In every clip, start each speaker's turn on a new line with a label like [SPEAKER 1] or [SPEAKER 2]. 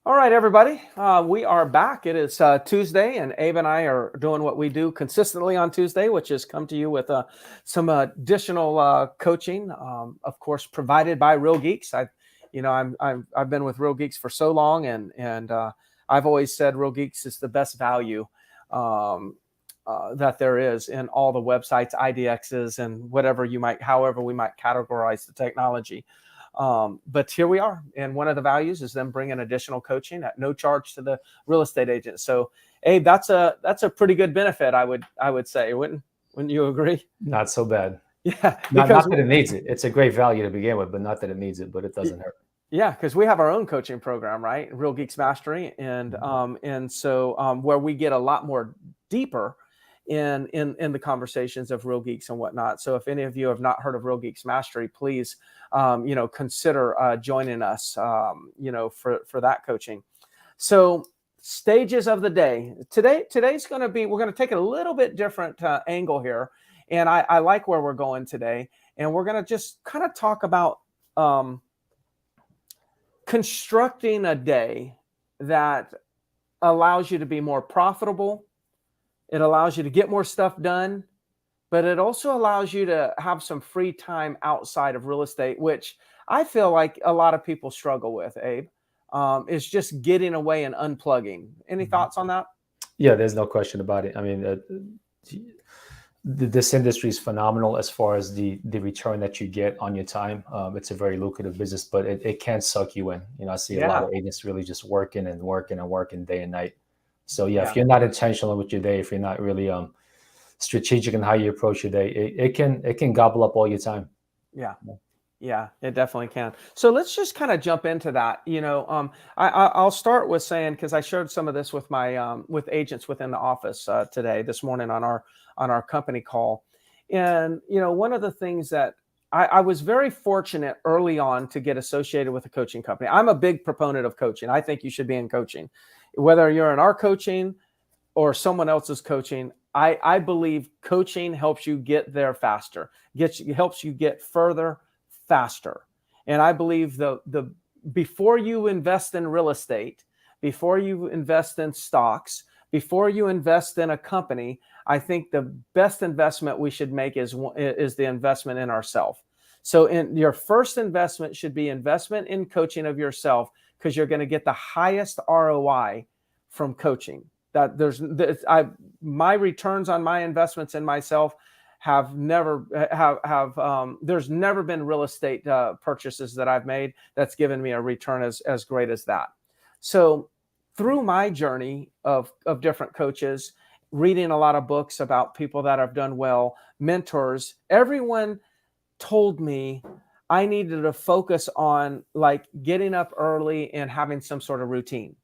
[SPEAKER 1] All right, everybody. We are back. It is Tuesday, and Abe and I are doing what we do consistently on Tuesday, which is come to you with some additional coaching, of course, provided by Real Geeks. I've been with Real Geeks for so long, and I've always said Real Geeks is the best value that there is in all the websites, IDXs, and however we might categorize the technology. But here we are, and one of the values is them bringing additional coaching at no charge to the real estate agent. So, Abe, that's a pretty good benefit, I would say. Wouldn't you agree?
[SPEAKER 2] Not so bad.
[SPEAKER 1] Yeah,
[SPEAKER 2] Not that it needs it. It's a great value to begin with, but not that it needs it, but it doesn't hurt.
[SPEAKER 1] Yeah, because we have our own coaching program, right? Real Geeks Mastery, and so where we get a lot more deeper in the conversations of Real Geeks and whatnot. So if any of you have not heard of Real Geeks Mastery, please consider joining us for that coaching. So stages of the day. Today's going to be, we're going to take a little bit different angle here, and I like where we're going today, and we're going to just kind of talk about constructing a day that allows you to be more profitable. It allows you to get more stuff done, but it also allows you to have some free time outside of real estate, which I feel like a lot of people struggle with, Abe, is just getting away and unplugging. Any thoughts on that?
[SPEAKER 2] Yeah, there's no question about it. I mean, this industry is phenomenal as far as the return that you get on your time. It's a very lucrative business, but it can suck you in. I see a lot of agents really just working and working and working day and night. So if you're not intentional with your day, if you're not really strategic in how you approach your day, it can gobble up all your time.
[SPEAKER 1] Yeah, it definitely can. So let's just kind of jump into that. I'll start with saying, because I shared some of this with my with agents within the office this morning on our company call, and one of the things that I was very fortunate early on to get associated with a coaching company. I'm a big proponent of coaching. I think you should be in coaching, whether you're in our coaching or someone else's coaching. I believe coaching helps you get there faster, helps you get further faster. And I believe the before you invest in real estate, before you invest in stocks, before you invest in a company, I think the best investment we should make is the investment in ourselves. So your first investment should be investment in coaching of yourself, because you're going to get the highest ROI from coaching. That my returns on my investments in myself there's never been real estate purchases that I've made that's given me a return as great as that. So through my journey of different coaches, reading a lot of books about people that have done well, mentors, everyone told me I needed to focus on like getting up early and having some sort of routine.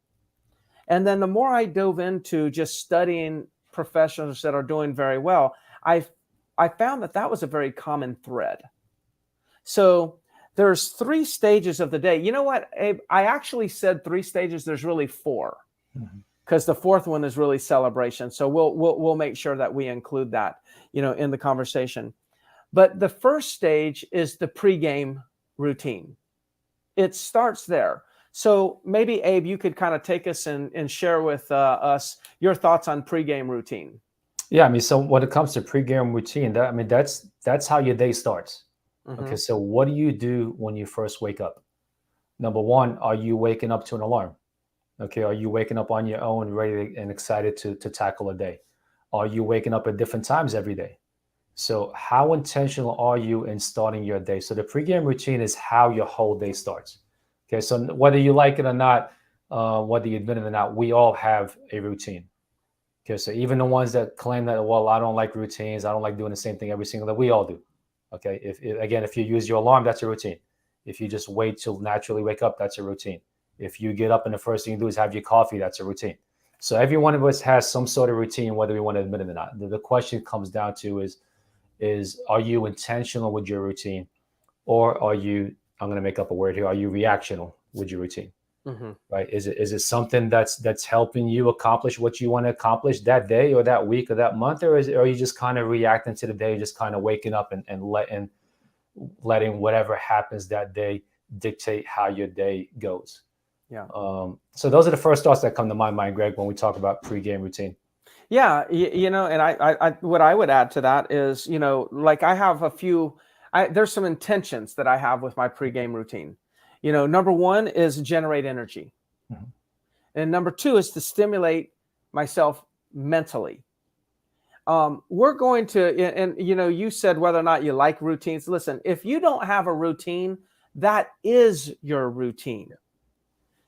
[SPEAKER 1] And then the more I dove into just studying professionals that are doing very well, I found that was a very common thread. So there's 3 stages of the day. You know what, Abe? I actually said 3 stages. There's really 4, because the 4th one is really celebration. So we'll make sure that we include that, in the conversation. But the first stage is the pregame routine. It starts there. So maybe, Abe, you could kind of take us and share with us your thoughts on pregame routine.
[SPEAKER 2] Yeah, I mean, so when it comes to pregame routine, that's how your day starts. Okay, so what do you do when you first wake up? Number one, are you waking up to an alarm? Okay, are you waking up on your own, ready and excited to tackle a day? Are you waking up at different times every day? So how intentional are you in starting your day? So the pregame routine is how your whole day starts. Okay, so whether you like it or not, whether you admit it or not, we all have a routine. Okay, so even the ones that claim that, well, I don't like routines, I don't like doing the same thing every single day, we all do. Okay, if you use your alarm, that's a routine. If you just wait till naturally wake up, that's a routine. If you get up and the first thing you do is have your coffee, that's a routine. So every one of us has some sort of routine, whether we want to admit it or not. The question comes down to is are you intentional with your routine, or are you, I'm going to make up a word here, are you reactional with your routine? Right? Is it something that's helping you accomplish what you want to accomplish that day or that week or that month, or are you just kind of reacting to the day, just kind of waking up and letting whatever happens that day dictate how your day goes?
[SPEAKER 1] Yeah.
[SPEAKER 2] So those are the first thoughts that come to my mind, Greg, when we talk about pregame routine.
[SPEAKER 1] Yeah, and I what I would add to that is, like I have there's some intentions that I have with my pregame routine. Number one is generate energy.
[SPEAKER 2] Mhm.
[SPEAKER 1] And number two is to stimulate myself mentally. We're going to, and you said whether or not you like routines. Listen, if you don't have a routine, that is your routine.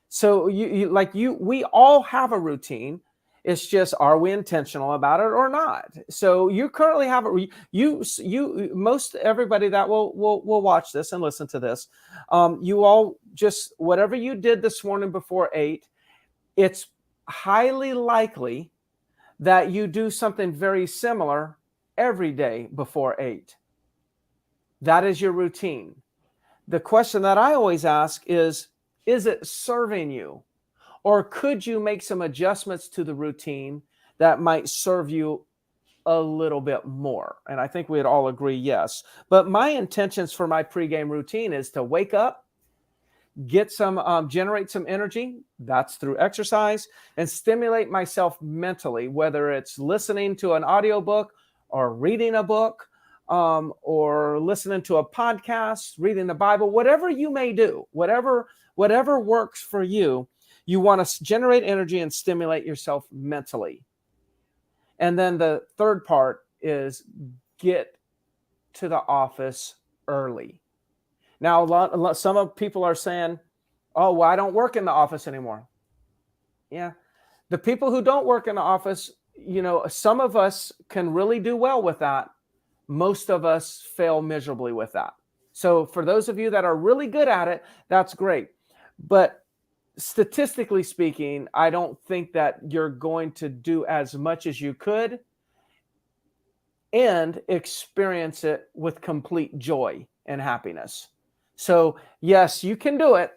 [SPEAKER 1] So we all have a routine. It's just, are we intentional about it or not? So you currently have most everybody that will watch this and listen to this. You all just, whatever you did this morning before 8, it's highly likely that you do something very similar every day before 8. That is your routine. The question that I always ask is it serving you? Or could you make some adjustments to the routine that might serve you a little bit more? And I think we'd all agree yes. But my intentions for my pregame routine is to wake up, get some, generate some energy. That's through exercise, and stimulate myself mentally, whether it's listening to an audiobook or reading a book, or listening to a podcast, reading the Bible, whatever you may do, whatever works for you. You want to generate energy and stimulate yourself mentally. And then the third part is get to the office early. Now, some of people are saying, oh, well, I don't work in the office anymore. Yeah. The people who don't work in the office, some of us can really do well with that. Most of us fail miserably with that. So for those of you that are really good at it, that's great. But statistically speaking, I don't think that you're going to do as much as you could and experience it with complete joy and happiness. So yes, you can do it,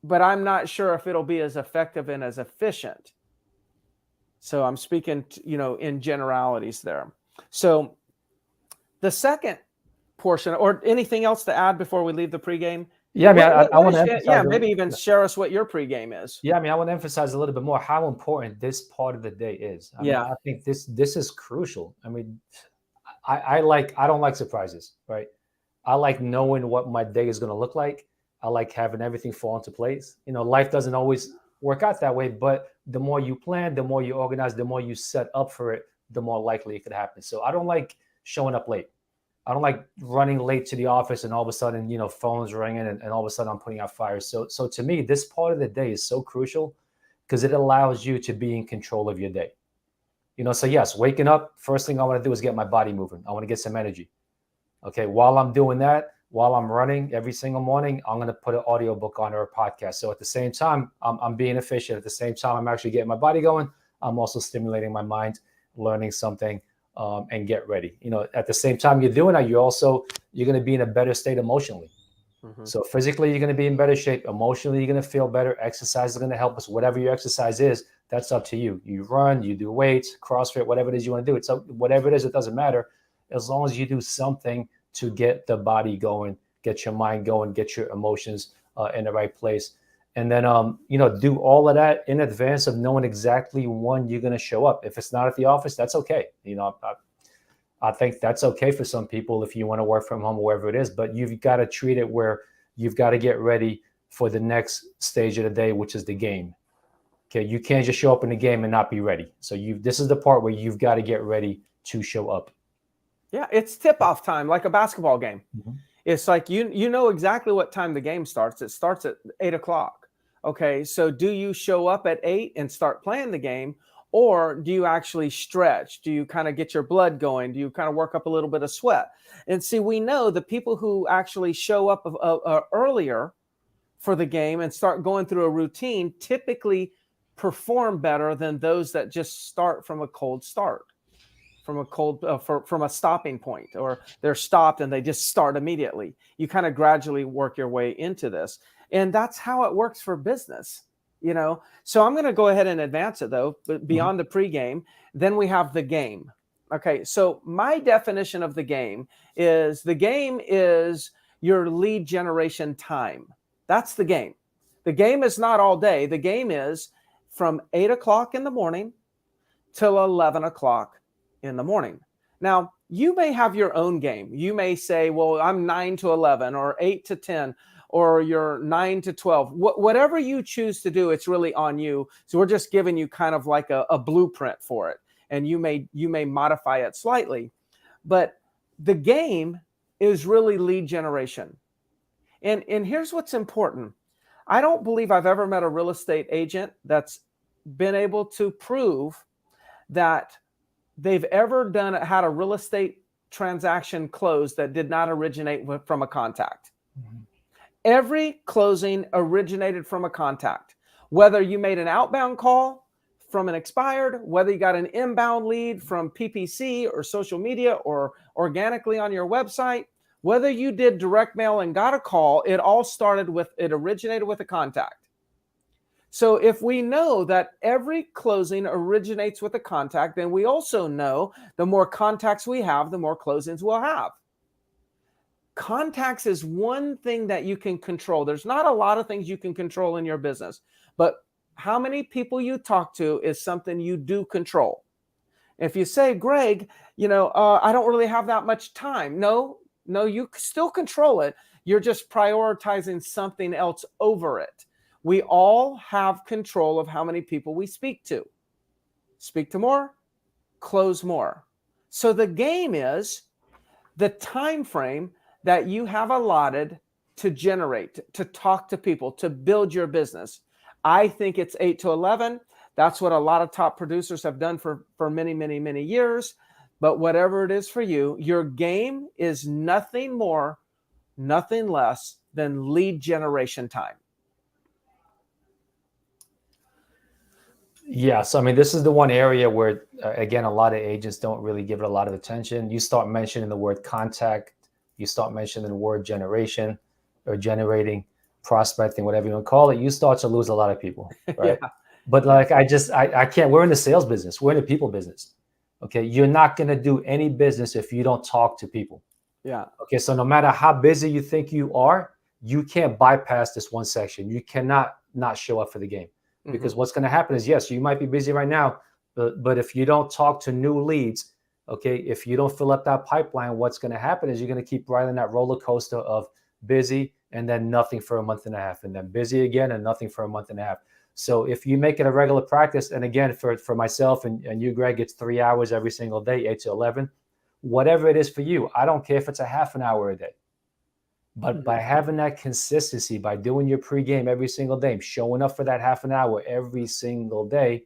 [SPEAKER 1] but I'm not sure if it'll be as effective and as efficient. So I'm speaking, in generalities there. So the second portion, or anything else to add before we leave the pregame?
[SPEAKER 2] Yeah, I mean, I want to emphasize.
[SPEAKER 1] Maybe even share us what your pregame is.
[SPEAKER 2] Yeah, I mean, I want to emphasize a little bit more how important this part of the day is. I mean, I think this is crucial. I mean, I don't like surprises, right? I like knowing what my day is going to look like. I like having everything fall into place. Life doesn't always work out that way, but the more you plan, the more you organize, the more you set up for it, the more likely it could happen. So I don't like showing up late. I don't like running late to the office and all of a sudden, phones ringing and all of a sudden I'm putting out fires. So to me, this part of the day is so crucial because it allows you to be in control of your day. So yes, waking up, first thing I want to do is get my body moving. I want to get some energy. Okay. While I'm doing that, while I'm running every single morning, I'm going to put an audiobook on or a podcast. So at the same time, I'm being efficient. At the same time, I'm actually getting my body going. I'm also stimulating my mind, learning something. And get ready. At the same time you're doing that, you're going to be in a better state emotionally. Mm-hmm. So physically, you're going to be in better shape. Emotionally, you're going to feel better. Exercise is going to help us. Whatever your exercise is, that's up to you. You run, you do weights, CrossFit, whatever it is you want to do. It's whatever it is, it doesn't matter. As long as you do something to get the body going, get your mind going, get your emotions in the right place. And then, do all of that in advance of knowing exactly when you're going to show up. If it's not at the office, that's okay. I think that's okay for some people if you want to work from home, wherever it is. But you've got to treat it where you've got to get ready for the next stage of the day, which is the game. Okay, you can't just show up in the game and not be ready. So this is the part where you've got to get ready to show up.
[SPEAKER 1] Yeah, it's tip-off time, like a basketball game. Mm-hmm. It's like you know exactly what time the game starts. It starts at 8 o'clock. Okay, so do you show up at 8 and start playing the game, or do you actually stretch? Do you kind of get your blood going? Do you kind of work up a little bit of sweat? And see, we know the people who actually show up earlier for the game and start going through a routine typically perform better than those that just start from a cold start, from a stopping point, or they're stopped and they just start immediately. You kind of gradually work your way into this. And that's how it works for business, So I'm going to go ahead and advance it, though, but beyond the pregame. Then we have the game. Okay, so my definition of the game is your lead generation time. That's the game. The game is not all day. The game is from 8 o'clock in the morning till 11 o'clock in the morning. Now, you may have your own game. You may say, well, I'm 9 to 11 or 8 to 10 or you're 9 to 12. Whatever you choose to do, it's really on you. So we're just giving you kind of like a blueprint for it. And you may modify it slightly. But the game is really lead generation. And here's what's important. I don't believe I've ever met a real estate agent that's been able to prove that they've ever had a real estate transaction close that did not originate from a contact. Mm-hmm. Every closing originated from a contact. Whether you made an outbound call from an expired, whether you got an inbound lead from PPC or social media or organically on your website, whether you did direct mail and got a call, it originated with a contact. So if we know that every closing originates with a contact, then we also know the more contacts we have, the more closings we'll have. Contacts is one thing that you can control. There's not a lot of things you can control in your business, but how many people you talk to is something you do control. If you say, Greg, I don't really have that much time. No, you still control it. You're just prioritizing something else over it. We all have control of how many people we speak to. Speak to more, close more. So the game is the time frame that you have allotted to generate, to talk to people, to build your business. I think it's 8 to 11. That's what a lot of top producers have done for many, many, many years. But whatever it is for you, your game is nothing more, nothing less than lead generation time.
[SPEAKER 2] Yeah. So, I mean, this is the one area where, again, a lot of agents don't really give it a lot of attention. You start mentioning the word contact, you start mentioning the word generation or generating, prospecting, whatever you want to call it, you start to lose a lot of people, right? Yeah. But like, I can't, we're in the sales business. We're in the people business. Okay. You're not going to do any business if you don't talk to people.
[SPEAKER 1] Yeah.
[SPEAKER 2] Okay. So no matter how busy you think you are, you can't bypass this one section. You cannot not show up for the game, because what's going to happen is, yes, you might be busy right now, but if you don't talk to new leads, okay, if you don't fill up that pipeline, what's going to happen is you're going to keep riding that roller coaster of busy and then nothing for a month and a half, and then busy again and nothing for a month and a half. So if you make it a regular practice, and again, for myself and you, Greg, it's 3 hours every single day, 8 to 11, whatever it is for you. I don't care if it's a half an hour a day. But by having that consistency, by doing your pregame every single day, showing up for that half an hour every single day,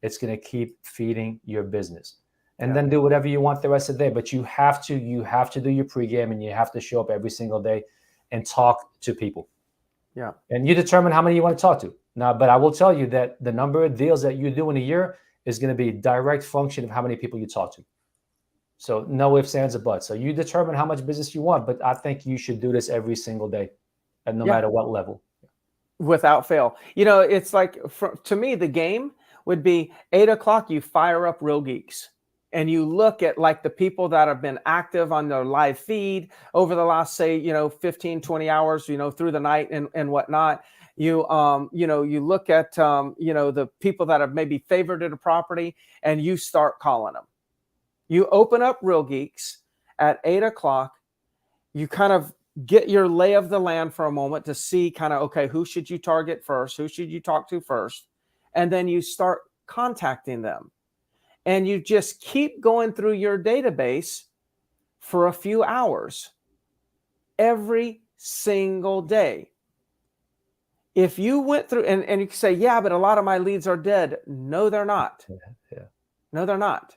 [SPEAKER 2] it's going to keep feeding your business. And then do whatever you want the rest of the day. But you have to do your pregame, and you have to show up every single day and talk to people.
[SPEAKER 1] Yeah.
[SPEAKER 2] And you determine how many you want to talk to. Now, but I will tell you that the number of deals that you do in a year is going to be a direct function of how many people you talk to. So no ifs, ands, or buts. So you determine how much business you want, but I think you should do this every single day, and no matter what level.
[SPEAKER 1] Without fail. It's like, to me, the game would be 8 o'clock, you fire up Real Geeks. And you look at like the people that have been active on their live feed over the last, say, 15, 20 hours, through the night and whatnot. You look at, the people that have maybe favorited a property, and you start calling them. You open up Real Geeks at 8 o'clock. You kind of get your lay of the land for a moment to see kind of, okay, who should you target first? Who should you talk to first? And then you start contacting them. And you just keep going through your database for a few hours every single day. If you went through, and you can say, yeah, but a lot of my leads are dead. No, they're not.
[SPEAKER 2] Yeah.
[SPEAKER 1] No, they're not.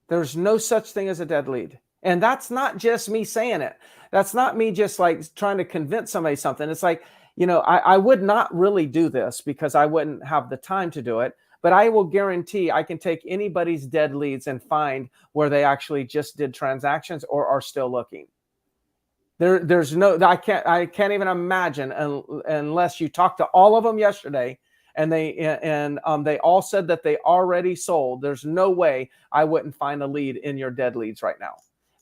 [SPEAKER 1] There's no such thing as a dead lead. And that's not just me saying it. That's not me just like trying to convince somebody something. It's like, I would not really do this because I wouldn't have the time to do it. But I will guarantee I can take anybody's dead leads and find where they actually just did transactions or are still looking. There's no, I can't even imagine unless you talked to all of them yesterday and they all said that they already sold. There's no way I wouldn't find a lead in your dead leads right now.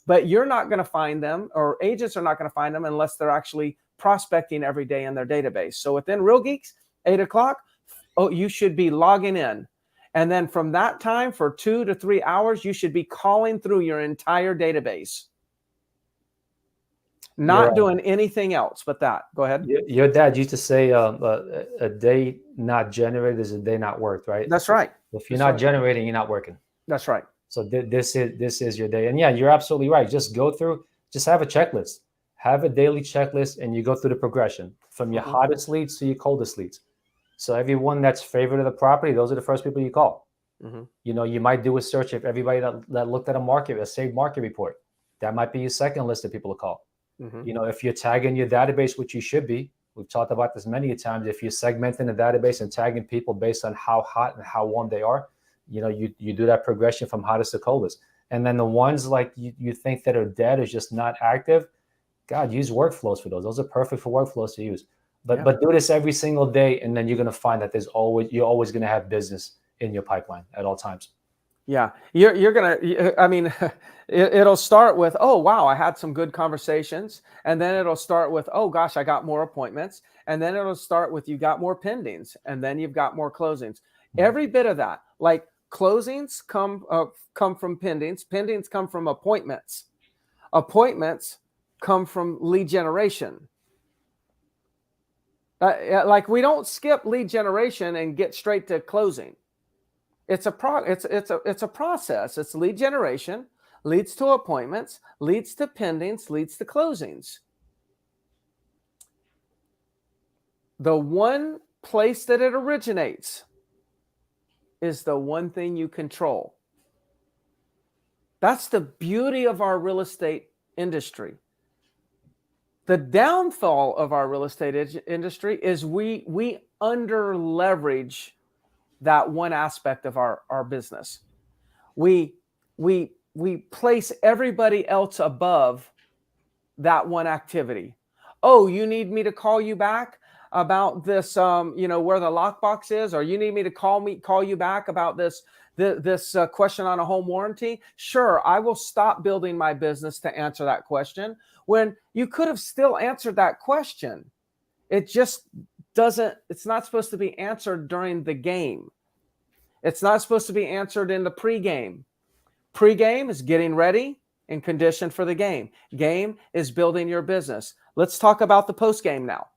[SPEAKER 1] But you're not going to find them, or agents are not going to find them unless they're actually prospecting every day in their database. So within Real Geeks, 8 o'clock, you should be logging in. And then from that time for 2 to 3 hours, you should be calling through your entire database. Not doing anything else but that. Go ahead.
[SPEAKER 2] Your dad used to say a day not generated is a day not worked, right?
[SPEAKER 1] That's right.
[SPEAKER 2] If you're not generating, you're not working.
[SPEAKER 1] That's right.
[SPEAKER 2] So this is your day. And yeah, you're absolutely right. Just go through, just have a checklist. Have a daily checklist, and you go through the progression from your hottest leads to your coldest leads. So everyone that's favorite of the property, those are the first people you call. You might do a search of everybody that looked at a saved market report. That might be your second list of people to call. If you're tagging your database, which you should be, we've talked about this many times. If you're segmenting the database and tagging people based on how hot and how warm they are, you do that progression from hottest to coldest. And then the ones like you think that are dead or just not active, God, use workflows for those. Those are perfect for workflows to use. But do this every single day, and then you're going to find that you're always going to have business in your pipeline at all times.
[SPEAKER 1] Yeah, you're gonna. I mean, it'll start with, oh wow, I had some good conversations, and then it'll start with, oh gosh, I got more appointments, and then it'll start with you got more pendings, and then you've got more closings. Every bit of that, like closings come from pendings, pendings come from appointments, appointments come from lead generation. Like we don't skip lead generation and get straight to closing. It's a process. It's lead generation, leads to appointments, leads to pendings, leads to closings. The one place that it originates is the one thing you control. That's the beauty of our real estate industry. The downfall of our real estate industry is we under leverage that one aspect of our business. We place everybody else above that one activity. Oh, you need me to call you back about this, where the lockbox is, or you need me to call you back about this question on a home warranty. Sure, I will stop building my business to answer that question, when you could have still answered that question. It just doesn't, it's not supposed to be answered during the game. It's not supposed to be answered in the pregame. Pregame is getting ready and conditioned for the game. Game is building your business. Let's talk about the postgame now.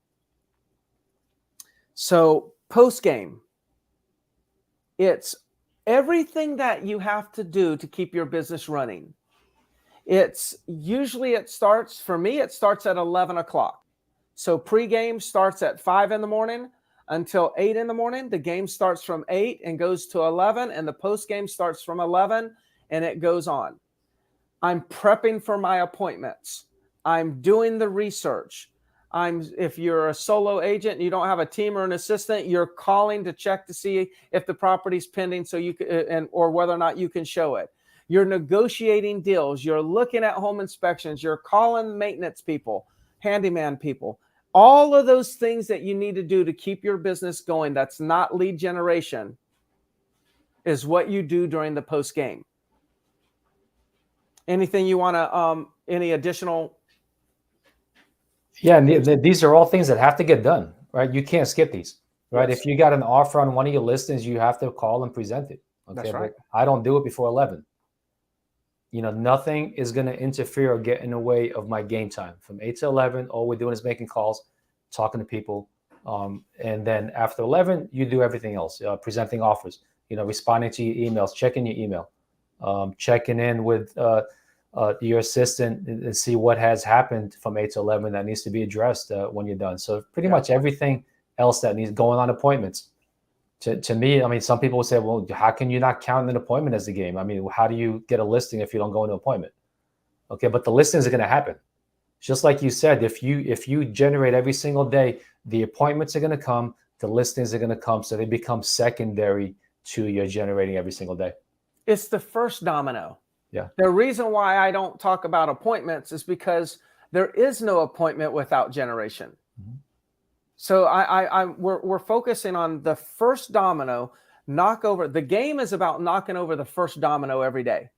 [SPEAKER 1] So postgame, it's everything that you have to do to keep your business running. It starts at 11 o'clock. So pregame starts at 5 in the morning until 8 in the morning. The game starts from 8 and goes to 11, and the postgame starts from 11 and it goes on. I'm prepping for my appointments. I'm doing the research. If you're a solo agent and you don't have a team or an assistant, you're calling to check to see if the property's pending so you can, or whether or not you can show it. You're negotiating deals. You're looking at home inspections. You're calling maintenance people, handyman people. All of those things that you need to do to keep your business going, that's not lead generation, is what you do during the post game. Anything you want to, any additional?
[SPEAKER 2] Yeah, and these are all things that have to get done, right? You can't skip these, right? Yes. If you got an offer on one of your listings, you have to call and present it. Okay,
[SPEAKER 1] that's right.
[SPEAKER 2] But I don't do it before 11. Nothing is going to interfere or get in the way of my game time. From 8 to 11, all we're doing is making calls, talking to people. And then after 11, you do everything else, presenting offers, responding to your emails, checking your email, checking in with your assistant and see what has happened from 8 to 11 that needs to be addressed when you're done. So pretty much everything else that needs going on appointments. To me, I mean, some people will say, well, how can you not count an appointment as a game? I mean, how do you get a listing if you don't go into an appointment? Okay, but the listings are going to happen. Just like you said, if you generate every single day, the appointments are going to come, the listings are going to come, so they become secondary to your generating every single day.
[SPEAKER 1] It's the first domino.
[SPEAKER 2] Yeah.
[SPEAKER 1] The reason why I don't talk about appointments is because there is no appointment without generation. Mm-hmm. So we're focusing on the first domino, knock over. The game is about knocking over the first domino every day.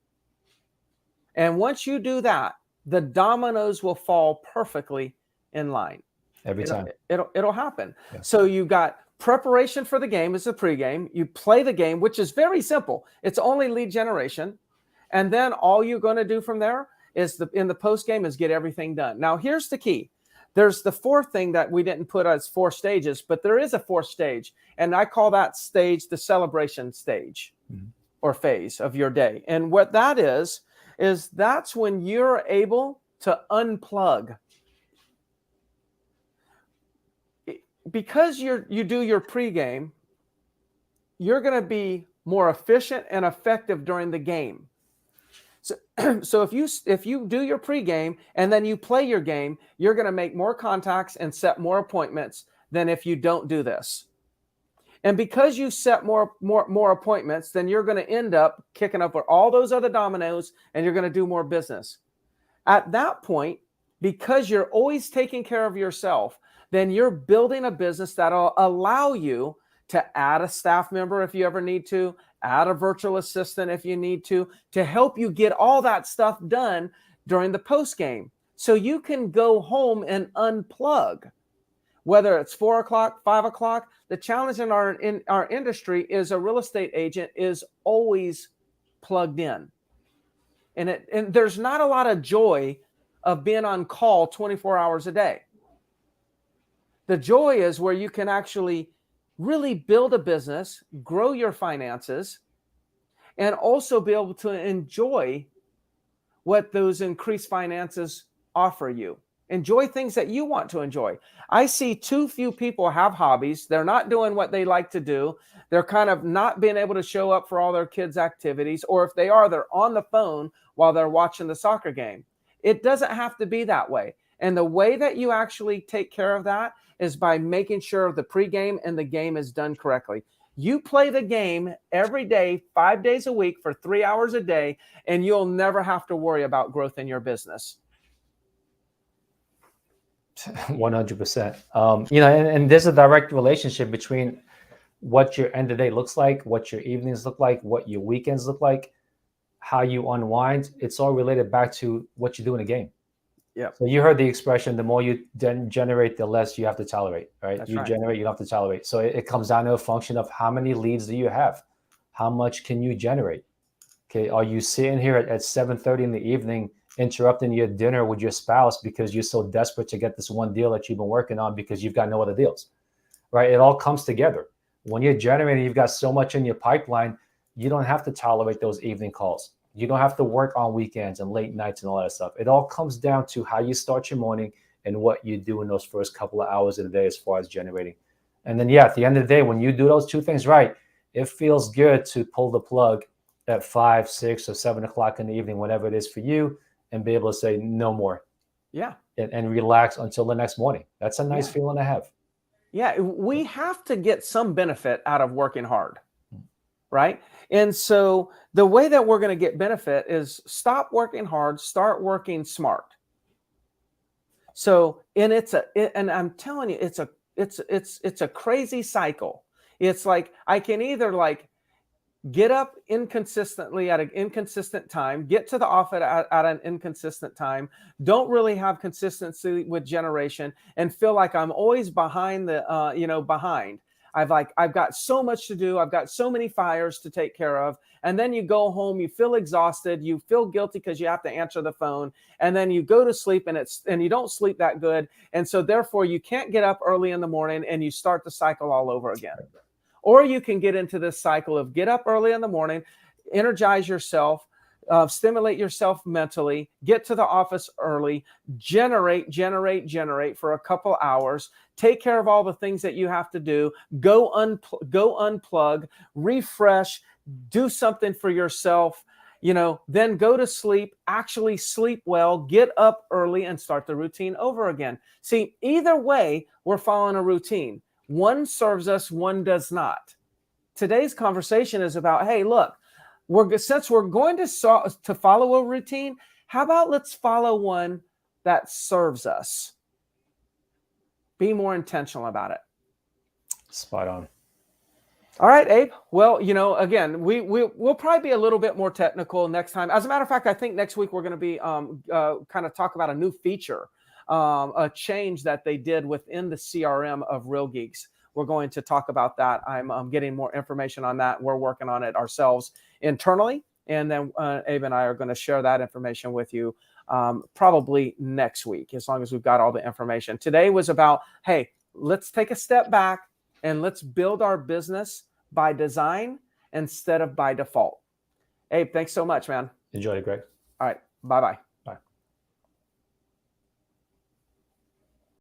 [SPEAKER 1] And once you do that, the dominoes will fall perfectly in line.
[SPEAKER 2] Every time.
[SPEAKER 1] It'll happen.
[SPEAKER 2] Yeah.
[SPEAKER 1] So you got preparation for the game is the pregame. You play the game, which is very simple. It's only lead generation. And then all you're going to do from there is in the post game is get everything done. Now, here's the key. There's the fourth thing that we didn't put as 4 stages, but there is a 4th stage. And I call that stage the celebration stage or phase of your day. And what that is that's when you're able to unplug. Because you do your pregame, you're going to be more efficient and effective during the game. So if you do your pregame and then you play your game, you're going to make more contacts and set more appointments than if you don't do this. And because you set more appointments, then you're going to end up kicking up all those other dominoes and you're going to do more business. At that point, because you're always taking care of yourself, then you're building a business that'll allow you to add a staff member if you ever need to, add a virtual assistant if you need to help you get all that stuff done during the post game. So you can go home and unplug. Whether it's 4 o'clock, 5 o'clock, the challenge in our industry is a real estate agent is always plugged in. And there's not a lot of joy of being on call 24 hours a day. The joy is where you can actually really build a business, grow your finances, and also be able to enjoy what those increased finances offer you. Enjoy things that you want to enjoy. I see too few people have hobbies. They're not doing what they like to do. They're kind of not being able to show up for all their kids' activities, or if they are, they're on the phone while they're watching the soccer game. It doesn't have to be that way. And the way that you actually take care of that is by making sure the pregame and the game is done correctly. You play the game every day, 5 days a week for 3 hours a day, and you'll never have to worry about growth in your business.
[SPEAKER 2] 100%. And there's a direct relationship between what your end of the day looks like, what your evenings look like, what your weekends look like, how you unwind. It's all related back to what you do in a game.
[SPEAKER 1] Yeah.
[SPEAKER 2] So you heard the expression, the more you generate, the less you have to tolerate, right?
[SPEAKER 1] That's
[SPEAKER 2] you
[SPEAKER 1] right.
[SPEAKER 2] generate, you don't have to tolerate. So it comes down to a function of how many leads do you have? How much can you generate? Okay. Are you sitting here at 7:30 in the evening, interrupting your dinner with your spouse because you're so desperate to get this one deal that you've been working on because you've got no other deals, right? It all comes together. When you're generating, you've got so much in your pipeline, you don't have to tolerate those evening calls. You don't have to work on weekends and late nights and all that stuff. It all comes down to how you start your morning and what you do in those first couple of hours of the day as far as generating. And then, at the end of the day, when you do those two things right, it feels good to pull the plug at 5, 6, or 7 o'clock in the evening, whatever it is for you, and be able to say no more.
[SPEAKER 1] Yeah.
[SPEAKER 2] And relax until the next morning. That's a nice feeling to have.
[SPEAKER 1] Yeah. We have to get some benefit out of working hard. Right. And so the way that we're going to get benefit is stop working hard, start working smart. So, and I'm telling you, it's a crazy cycle. It's like, I can either get up inconsistently at an inconsistent time, get to the office at an inconsistent time, don't really have consistency with generation, and feel like I'm always behind behind. I've got so much to do. I've got so many fires to take care of. And then you go home, you feel exhausted, you feel guilty because you have to answer the phone. And then you go to sleep and you don't sleep that good. And so therefore you can't get up early in the morning and you start the cycle all over again. Or you can get into this cycle of get up early in the morning, energize yourself, stimulate yourself mentally, get to the office early, generate for a couple hours, take care of all the things that you have to do, go unplug, refresh, do something for yourself, then go to sleep, actually sleep well, get up early and start the routine over again. See, either way, we're following a routine. One serves us, one does not. Today's conversation is about, hey, look, since we're going to follow a routine, how about let's follow one that serves us? Be more intentional about it.
[SPEAKER 2] Spot on.
[SPEAKER 1] All right, Abe. Well, again, we'll probably be a little bit more technical next time. As a matter of fact, I think next week we're going to be kind of talk about a new feature a change that they did within the CRM of Real Geeks. We're going to talk about that. I'm getting more information on that. We're working on it ourselves internally. And then Abe and I are going to share that information with you probably next week, as long as we've got all the information. Today was about, hey, let's take a step back and let's build our business by design instead of by default. Abe, thanks so much, man.
[SPEAKER 2] Enjoy it, Greg.
[SPEAKER 1] All right. Bye-bye.